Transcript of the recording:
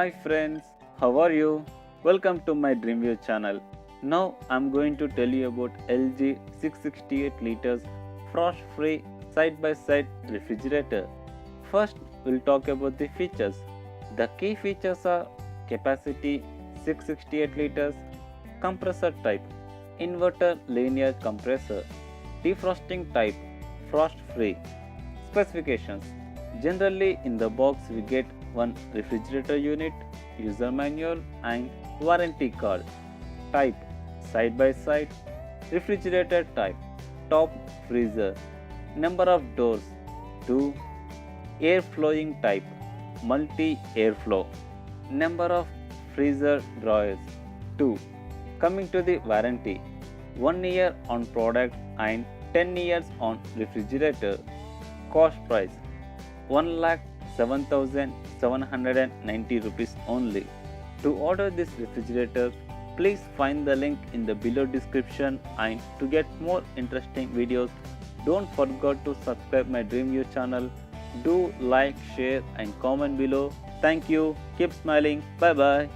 Hi friends, how are you? Welcome to my DreamView channel. Now I'm going to tell you about LG 668 liters frost-free side-by-side refrigerator. First, we'll talk about the features. The key features are capacity 668 liters, compressor type, inverter linear compressor, defrosting type, frost-free. Specifications. Generally in the box we get one refrigerator unit, user manual and warranty card. Type side by side, refrigerator type, top freezer. Number of doors 2, air flowing type, multi airflow. Number of freezer drawers 2. Coming to the warranty, 1 year on product and 10 years on refrigerator. Cost price 1,07,790 rupees only. To order this refrigerator, please find the link in the below description, and to get more interesting videos, don't forget to subscribe my DreamView channel. Do like, share and comment below. Thank you. Keep smiling. Bye bye.